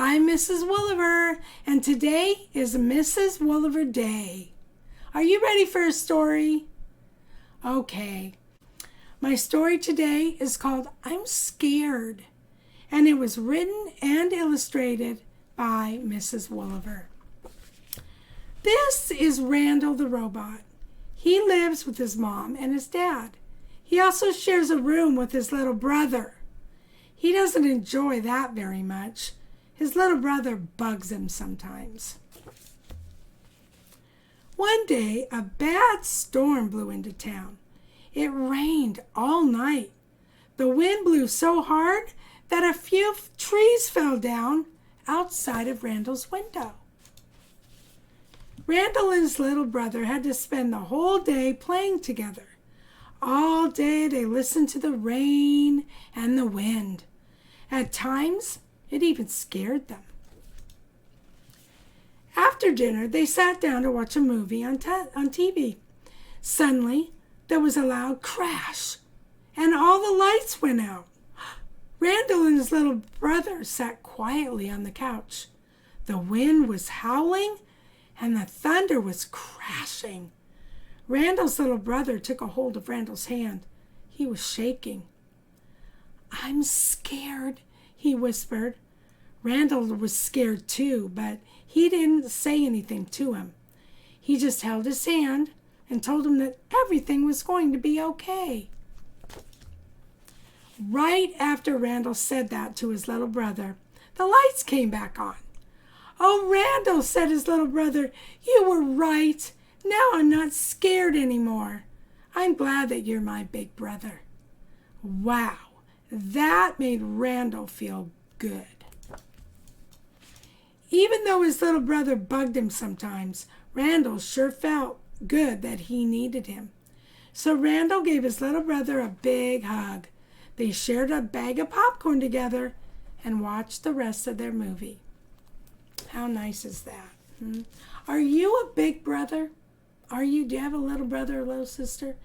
I'm Mrs. Wolliver, and today is Mrs. Wolliver Day. Are you ready for a story? Okay. My story today is called I'm Scared, and it was written and illustrated by Mrs. Wolliver. This is Randall the Robot. He lives with his mom and his dad. He also shares a room with his little brother. He doesn't enjoy that very much. His little brother bugs him sometimes. One day, a bad storm blew into town. It rained all night. The wind blew so hard that a few trees fell down outside of Randall's window. Randall and his little brother had to spend the whole day playing together. All day they listened to the rain and the wind. At times, it even scared them. After dinner, they sat down to watch a movie on TV. Suddenly, there was a loud crash, and all the lights went out. Randall and his little brother sat quietly on the couch. The wind was howling, and the thunder was crashing. Randall's little brother took a hold of Randall's hand. He was shaking. "I'm scared," he whispered. Randall was scared too, but he didn't say anything to him. He just held his hand and told him that everything was going to be okay. Right after Randall said that to his little brother, the lights came back on. "Oh, Randall," said his little brother, "you were right. Now I'm not scared anymore. I'm glad that you're my big brother." Wow, that made Randall feel good. Even though his little brother bugged him sometimes, Randall sure felt good that he needed him. So Randall gave his little brother a big hug. They shared a bag of popcorn together and watched the rest of their movie. How nice is that? Are you a big brother? Do you have a little brother or little sister?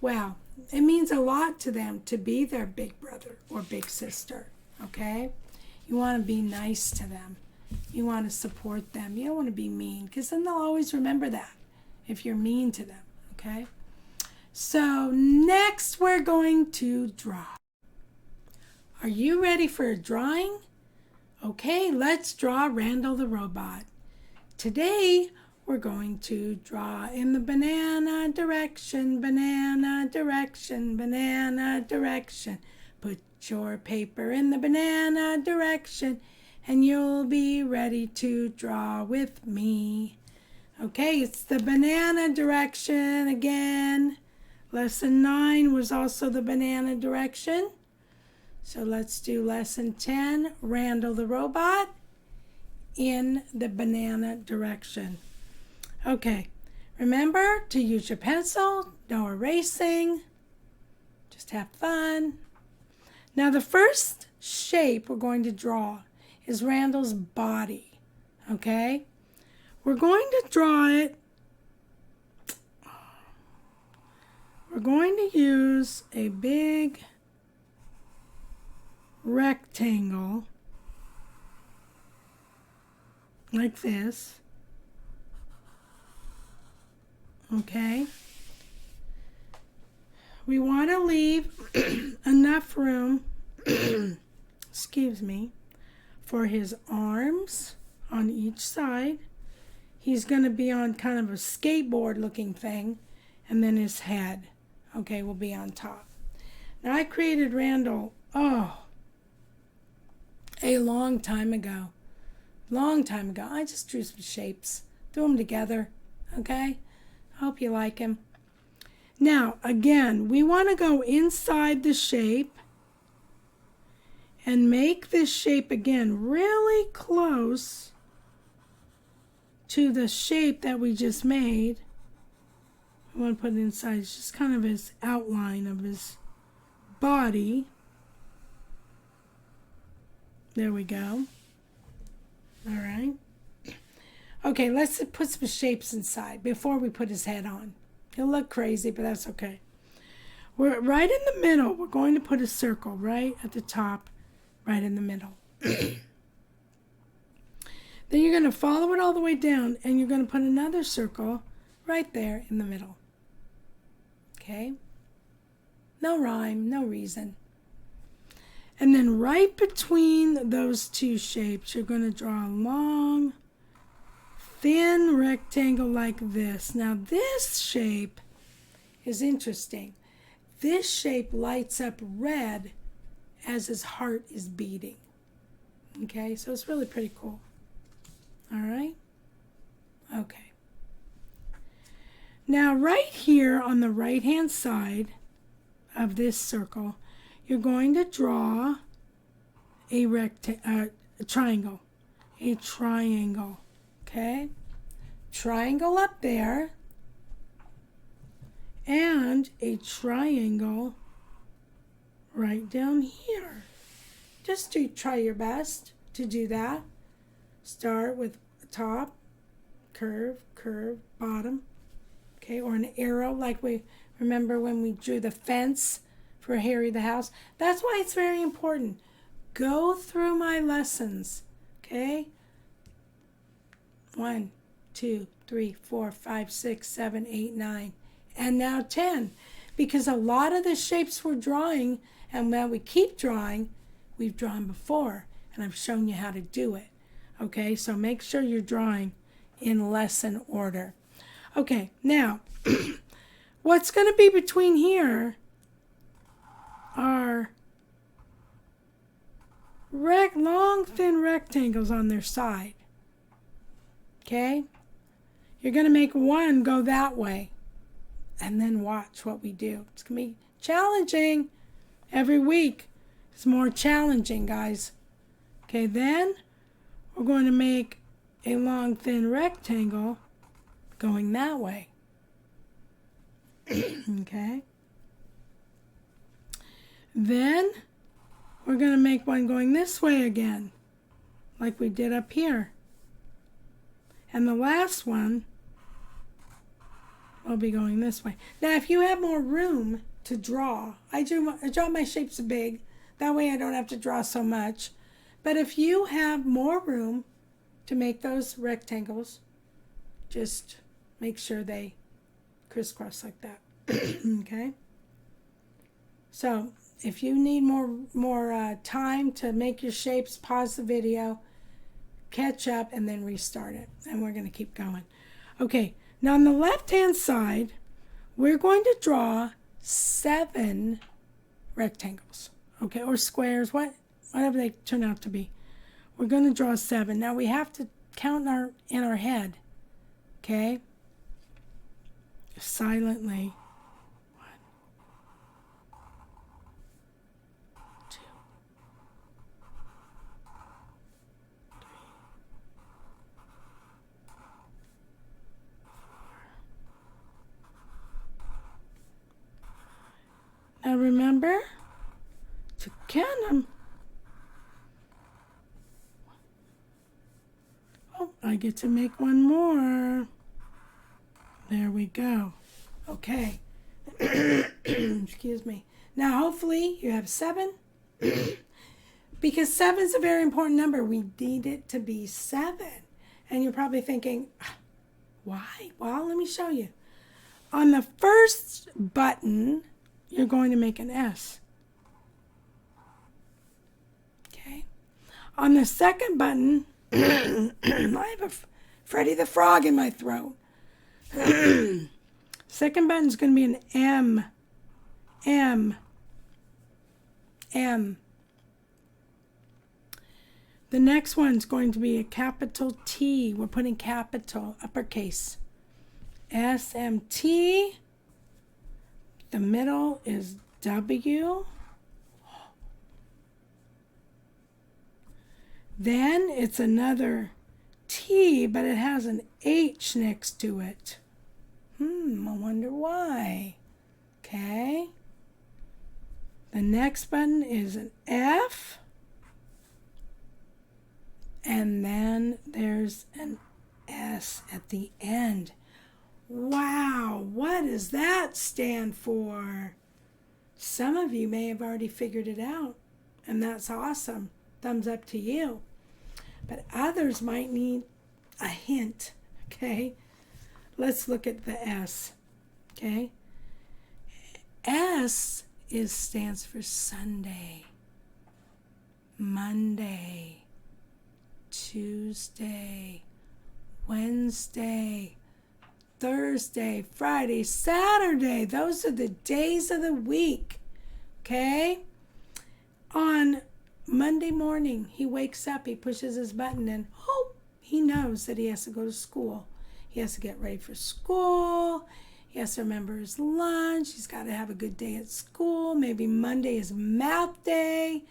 Well, it means a lot to them to be their big brother or big sister, okay? You want to be nice to them. You want to support them. You don't want to be mean, because then they'll always remember that if you're mean to them, okay? So next we're going to draw. Are you ready for a drawing? Okay, let's draw Randall the Robot. Today we're going to draw in the banana direction, banana direction, banana direction. Put your paper in the banana direction, and you'll be ready to draw with me. Okay, it's the banana direction again. Lesson 9 was also the banana direction. So let's do lesson 10, Randall the Robot, in the banana direction. Okay, remember to use your pencil, no erasing, just have fun. Now the first shape we're going to draw is Randall's body, okay? We're going to draw it. We're going to use a big rectangle like this, okay? We want to leave enough room, excuse me, for his arms on each side. He's going to be on kind of a skateboard looking thing, and then his head, okay, will be on top. Now I created Randall, a long time ago. I just drew some shapes, threw them together, okay? I hope you like him. Now, again, we want to go inside the shape and make this shape again really close to the shape that we just made. I want to put it inside. It's just kind of his outline of his body. There we go. All right. Okay, let's put some shapes inside before we put his head on. He'll look crazy, but that's okay. We're right in the middle. We're going to put a circle right at the top, right in the middle. Then you're going to follow it all the way down, and you're going to put another circle right there in the middle. Okay? No rhyme, no reason. And then right between those two shapes, you're going to draw a long, thin rectangle like this. Now this shape is interesting. This shape lights up red as his heart is beating. Okay, so it's really pretty cool. All right? Okay. Now right here on the right-hand side of this circle, you're going to draw a triangle. A triangle. Okay? Triangle up there. And a triangle right down here. Just to try your best to do that. Start with top, curve, curve, bottom. Okay, or an arrow like we remember when we drew the fence for Harry the House. That's why it's very important. Go through my lessons. Okay? 1, 2, 3, 4, 5, 6, 7, 8, 9. And now 10. Because a lot of the shapes we're drawing, and when we keep drawing, we've drawn before. And I've shown you how to do it. Okay? So make sure you're drawing in lesson order. Okay, now, what's going to be between here are long, thin rectangles on their side. Okay? You're going to make one go that way. And then watch what we do. It's going to be challenging. Every week is more challenging, guys. Okay, then we're going to make a long, thin rectangle going that way. Okay. Then we're going to make one going this way again, like we did up here. And the last one will be going this way. Now, if you have more room to draw, I draw my shapes big. That way I don't have to draw so much. But if you have more room to make those rectangles, just make sure they crisscross like that. Okay? So, if you need more time to make your shapes, pause the video, catch up, and then restart it. And we're going to keep going. Okay, now on the left-hand side, we're going to draw 7 rectangles. Okay, or squares, whatever they turn out to be. We're going to draw 7. Now we have to count in our head. Okay? Silently. 1, 2, 3, 4. Now remember to count them. Oh, I get to make one more. There we go. Okay. Excuse me. Now, hopefully, you have 7. Because 7 is a very important number. We need it to be 7. And you're probably thinking, why? Well, let me show you. On the first button, you're going to make an S. Okay. On the second button, I have a Freddy the Frog in my throat. Second button is going to be an M. M. M. The next one's going to be a capital T. We're putting capital, uppercase. SMT. The middle is W. Then it's another T, but it has an H next to it. I wonder why. Okay. The next button is an F. And then there's an S at the end. Wow, what does that stand for? Some of you may have already figured it out, and that's awesome. Thumbs up to you. But others might need a hint, okay? Let's look at the S, okay? S stands for Sunday, Monday, Tuesday, Wednesday, Thursday, Friday, Saturday. Those are the days of the week, okay? On Monday morning, he wakes up, he pushes his button, and he knows that he has to go to school. He has to get ready for school. He has to remember his lunch. He's got to have a good day at school. Maybe Monday is math day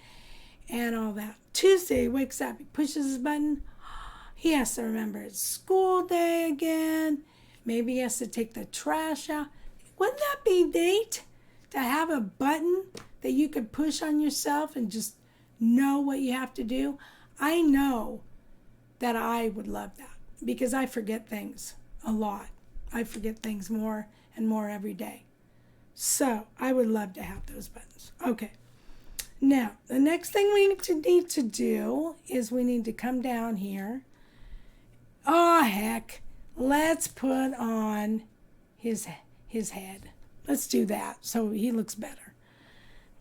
and all that. Tuesday, he wakes up, he pushes his button. He has to remember it's school day again. Maybe he has to take the trash out. Wouldn't that be neat to have a button that you could push on yourself and just know what you have to do? I know that I would love that because I forget things a lot. I forget things more and more every day. So I would love to have those buttons. Okay. Now, the next thing we need to do is we need to come down here. Oh, heck. Let's put on his head. Let's do that so he looks better.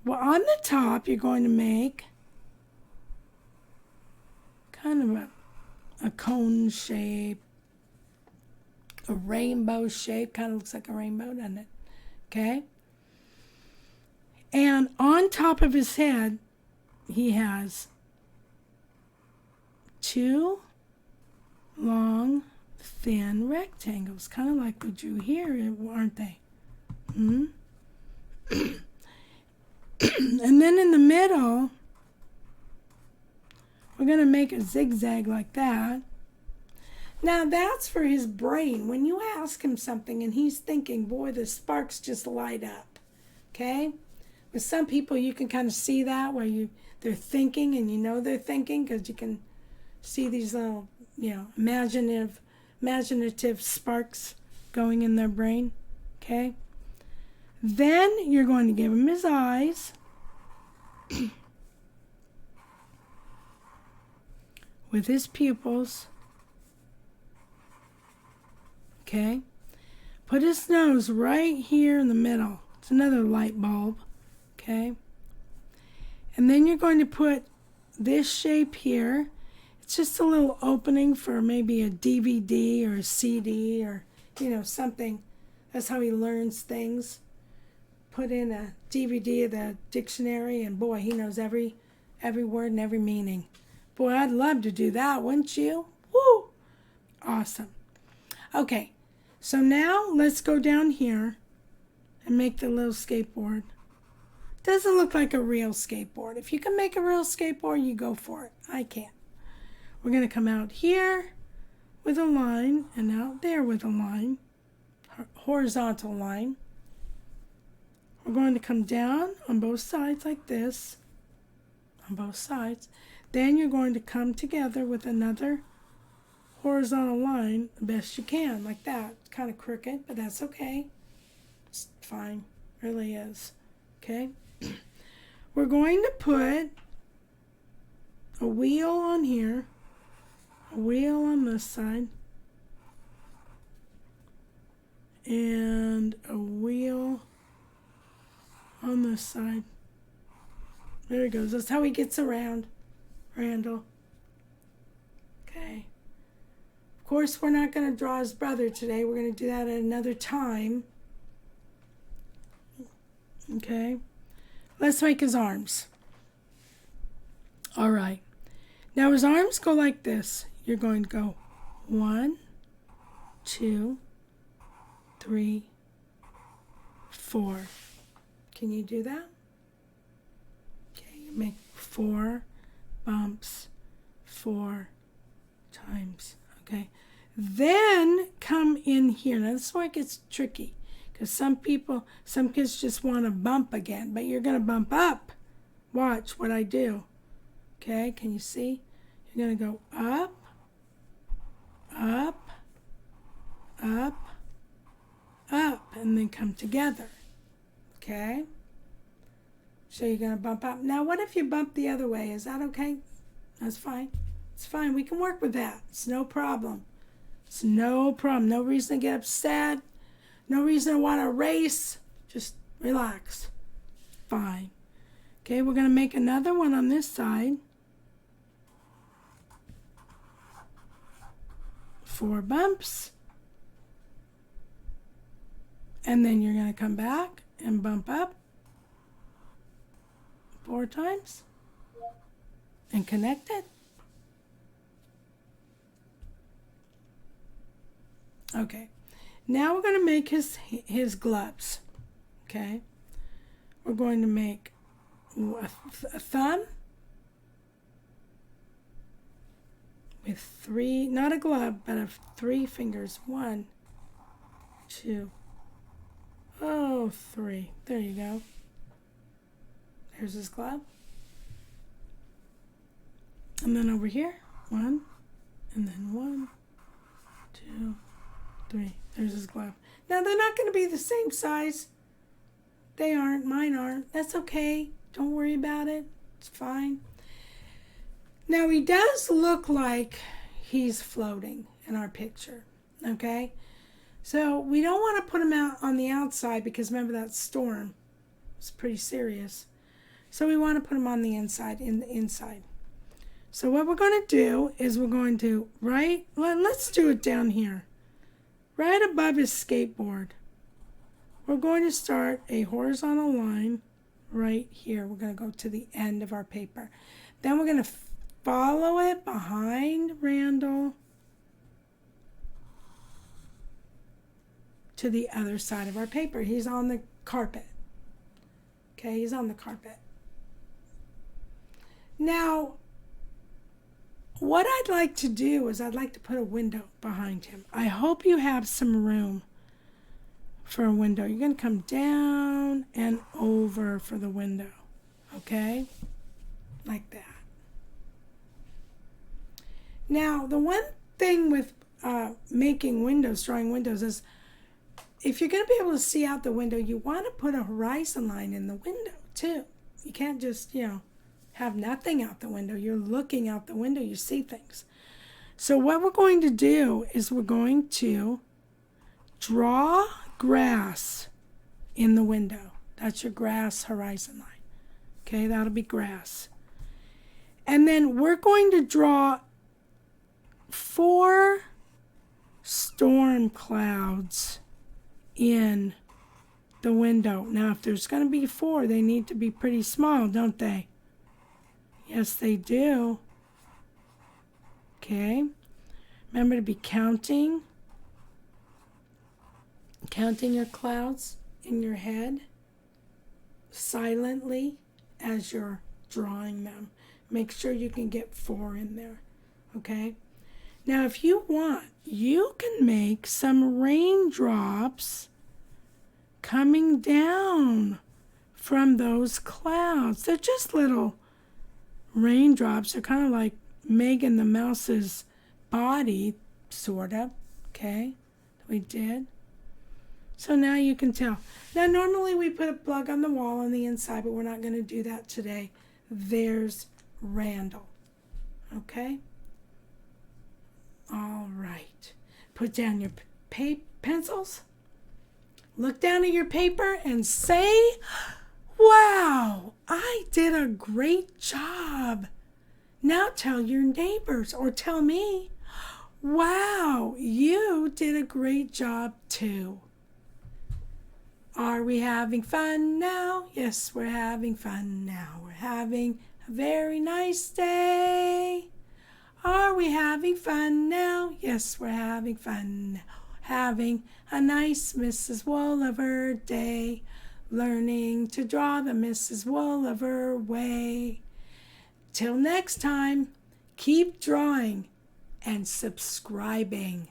Well, on the top, you're going to make kind of a cone shape, a rainbow shape. Kind of looks like a rainbow, doesn't it? Okay? And on top of his head, he has two long, thin rectangles, kind of like we drew here, aren't they? And then in the middle, we're going to make a zigzag like that. Now that's for his brain. When you ask him something and he's thinking, boy, the sparks just light up. Okay? With some people, you can kind of see that where they're thinking and you know they're thinking because you can see these little, imaginative sparks going in their brain. Okay? Then you're going to give him his eyes. With his pupils. Okay? Put his nose right here in the middle. It's another light bulb. Okay? And then you're going to put this shape here. It's just a little opening for maybe a DVD or a CD or, something. That's how he learns things. Put in a DVD of the dictionary, and boy, he knows every word and every meaning. Boy, I'd love to do that, wouldn't you? Woo! Awesome. Okay, so now let's go down here and make the little skateboard. Doesn't look like a real skateboard. If you can make a real skateboard, you go for it. I can't. We're going to come out here with a line and out there with a line, horizontal line. We're going to come down on both sides like this, on both sides. Then you're going to come together with another horizontal line the best you can, like that. It's kind of crooked, but that's okay. It's fine, really is. Okay? We're going to put a wheel on here, a wheel on this side, and a wheel on this side. There he goes. That's how he gets around, Randall. Okay. Of course, we're not going to draw his brother today. We're going to do that at another time. Okay. Let's make his arms. All right. Now his arms go like this. You're going to go 1, 2, 3, 4. Can you do that? Okay, you make 4 bumps 4 times. Okay. Then come in here. Now this is where it gets tricky. Because some kids just want to bump again. But you're going to bump up. Watch what I do. Okay, can you see? You're going to go up, up, up, up, and then come together. Okay? So you're going to bump up. Now, what if you bump the other way? Is that okay? That's fine. It's fine. We can work with that. It's no problem. It's no problem. No reason to get upset. No reason to want to race. Just relax. Fine. Okay, we're going to make another one on this side. 4 bumps. And then you're going to come back and bump up 4 times and connect it. Okay, now we're going to make his gloves. Okay, we're going to make a thumb with 3, not a glove, but of 3 fingers. 1, 2, 3. There you go. There's his glove. And then over here, 1, and then 1, 2, 3. There's his glove. Now they're not going to be the same size. They aren't. Mine aren't. That's okay. Don't worry about it. It's fine. Now he does look like he's floating in our picture. Okay? So we don't want to put him out on the outside because remember that storm. It's pretty serious. So we want to put him on the inside, in the inside. So what we're going to do is we're going to let's do it down here. Right above his skateboard. We're going to start a horizontal line right here. We're going to go to the end of our paper. Then we're going to follow it behind Randall to the other side of our paper. He's on the carpet. Okay, he's on the carpet. Now, what I'd like to do is I'd like to put a window behind him. I hope you have some room for a window. You're going to come down and over for the window. Okay? Like that. Now, the one thing with making windows, drawing windows, is if you're going to be able to see out the window, you want to put a horizon line in the window, too. You can't just, have nothing out the window. You're looking out the window. You see things. So what we're going to do is we're going to draw grass in the window. That's your grass horizon line. Okay, that'll be grass. And then we're going to draw 4 storm clouds in the window. Now, if there's going to be 4, they need to be pretty small, don't they? Yes, they do. Okay. Remember to be counting your clouds in your head silently as you're drawing them. Make sure you can get 4 in there. Okay. Now, if you want, you can make some raindrops coming down from those clouds. They're just little raindrops. Are kind of like Megan the Mouse's body, sort of. Okay, we did. So now you can tell. Now normally we put a plug on the wall on the inside, but we're not going to do that today. There's Randall. Okay. All right. Put down your pencils. Look down at your paper and say, "Wow, I did a great job." Now tell your neighbors or tell me, "Wow, you did a great job too." Are we having fun now? Yes, we're having fun now. We're having a very nice day. Are we having fun now? Yes, we're having fun now. Having a nice Mrs. Wolliver day. Learning to draw the Mrs. Wolliver way. Till next time, keep drawing and subscribing.